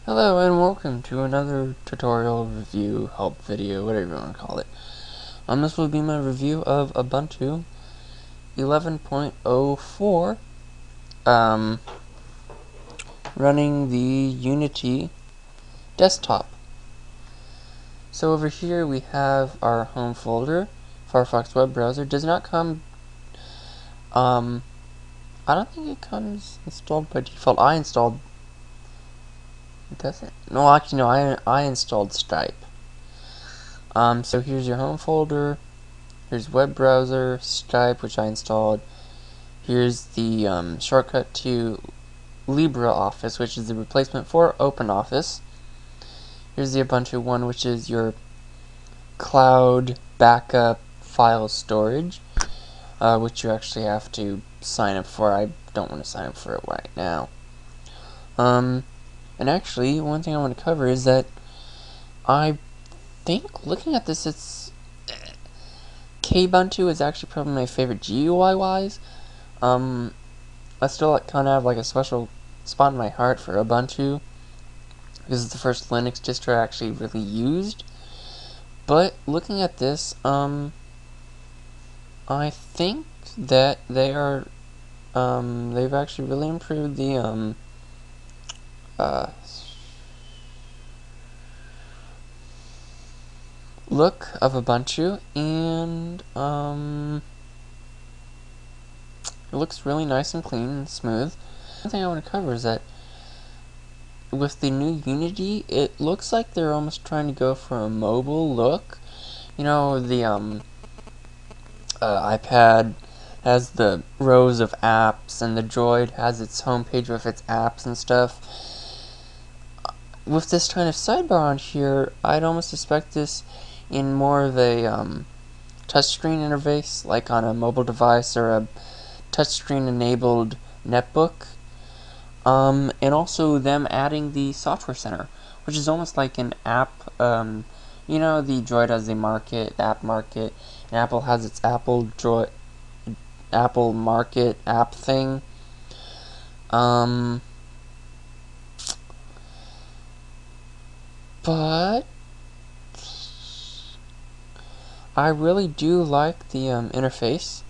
Hello and welcome to another tutorial, review, help video, whatever you want to call it. This will be my review of Ubuntu 11.04, running the Unity desktop. So over here we have our home folder. Firefox web browser does not come, I don't think it comes installed by default. I installed, does it? No, actually no, I installed Stripe. So here's your home folder. Here's web browser, Stripe, which I installed. Here's the shortcut to LibreOffice, which is the replacement for OpenOffice. Here's the Ubuntu one, which is your cloud backup file storage, which you actually have to sign up for. I don't want to sign up for it right now. And actually, one thing I want to cover is that I think, looking at this, Kubuntu is actually probably my favorite GUI-wise. I still kind of have like a special spot in my heart for Ubuntu, because it's the first Linux distro I actually really used. But looking at this, I think that they are, they've actually really improved the, look of Ubuntu, and, it looks really nice and clean and smooth. One thing I want to cover is that with the new Unity, it looks like they're almost trying to go for a mobile look. You know, the iPad has the rows of apps, and the Droid has its homepage with its apps and stuff. With this kind of sidebar on here, I'd almost expect this in more of a touchscreen interface, like on a mobile device or a touchscreen enabled netbook. And also them adding the software center, which is almost like an app. You know, the Droid has the market, the app market, and Apple has its Apple Market app thing. But I really do like the interface.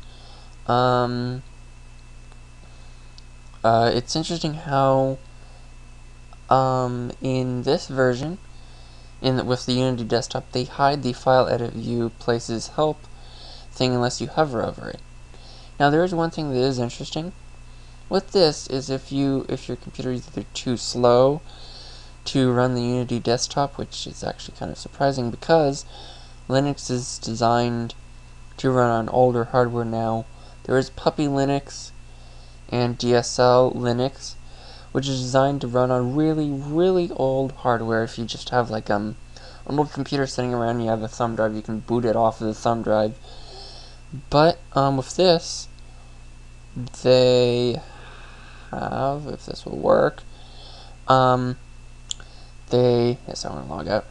It's interesting how in this version, with the Unity desktop, they hide the file edit view places help thing unless you hover over it. Now there is one thing that is interesting with this, is if your computer is either too slow to run the Unity desktop, which is actually kind of surprising because Linux is designed to run on older hardware now. There is Puppy Linux and DSL Linux, which is designed to run on really, really old hardware. If you just have like an old computer sitting around, you have a thumb drive, you can boot it off of the thumb drive. But with this, they have, if this will work, yes, I want to log out.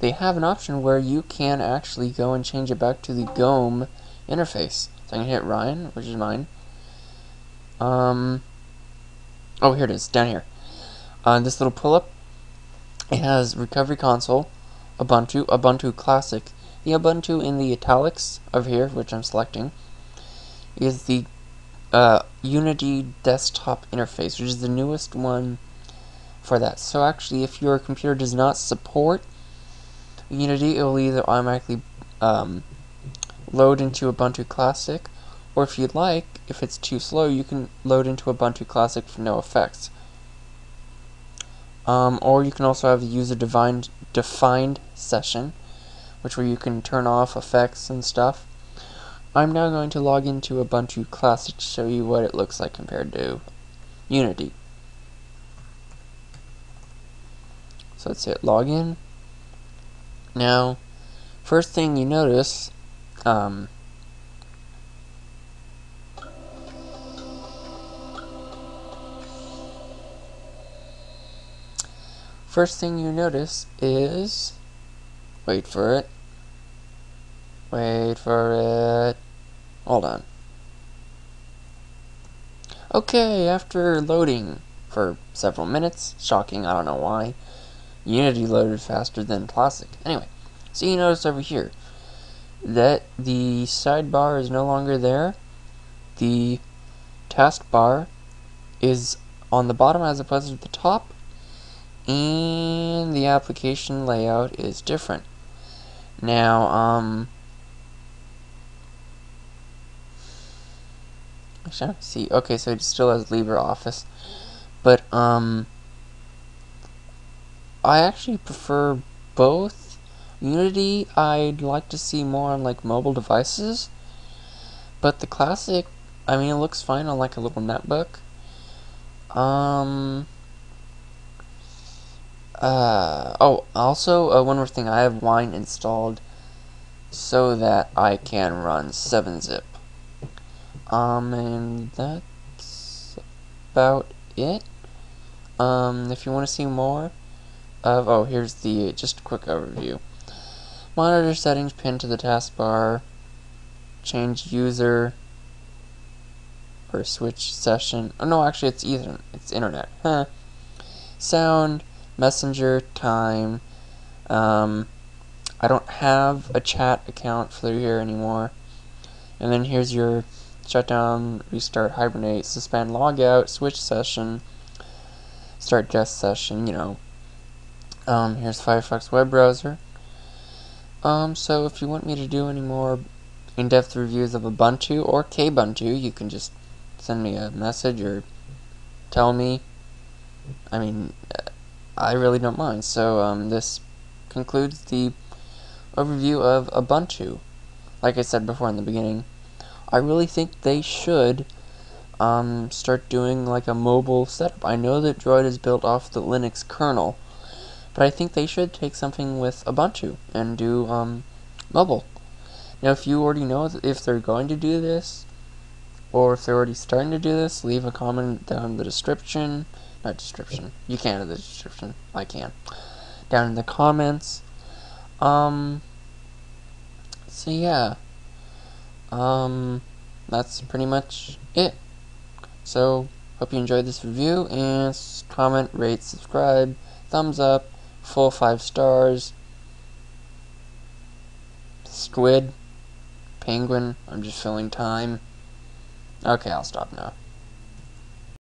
They have an option where you can actually go and change it back to the GOM interface. So I can hit Ryan, which is mine. Oh, here it is, down here. This little pull-up, it has Recovery Console, Ubuntu, Ubuntu Classic. The Ubuntu in the italics over here, which I'm selecting, is the Unity desktop interface, which is the newest one for that. So actually, if your computer does not support Unity, it will either automatically load into Ubuntu Classic, or if you'd like, if it's too slow, you can load into Ubuntu Classic for no effects. Or you can also have a user-defined session, where you can turn off effects and stuff. I'm now going to log into Ubuntu Classic to show you what it looks like compared to Unity. So let's hit login. Now, first thing you notice, is, wait for it, hold on. Okay, after loading for several minutes, shocking, I don't know why, Unity loaded faster than Classic. Anyway, so you notice over here that the sidebar is no longer there. The taskbar is on the bottom as opposed to the top, and the application layout is different. Now, actually, see, okay, so it still has LibreOffice, but, I actually prefer both. Unity, I'd like to see more on, like, mobile devices, but the Classic, I mean, it looks fine on, like, a little netbook. Oh, also, one more thing, I have Wine installed so that I can run 7-zip. And that's about it. If you want to see more of, oh, here's the, just a quick overview. Monitor settings pinned to the taskbar, change user, or switch session. Oh no, actually it's Ethernet, it's internet. Huh. Sound, messenger, time. I don't have a chat account for here anymore. And then here's your shutdown, restart, hibernate, suspend, logout, switch session, start guest session, you know. Here's Firefox web browser. So if you want me to do any more in-depth reviews of Ubuntu or Kubuntu, you can just send me a message or tell me. I mean, I really don't mind. So this concludes the overview of Ubuntu. Like I said before in the beginning, I really think they should start doing like a mobile setup. I know that Droid is built off the Linux kernel, but I think they should take something with Ubuntu and do mobile. Now, if you already know if they're going to do this, or if they're already starting to do this, leave a comment down in the description. Not description. You can in the description. I can. Down in the comments. So yeah. That's pretty much it. So, hope you enjoyed this review, and comment, rate, subscribe, thumbs up, full 5 stars. Squid, penguin, I'm just filling time. Okay, I'll stop now.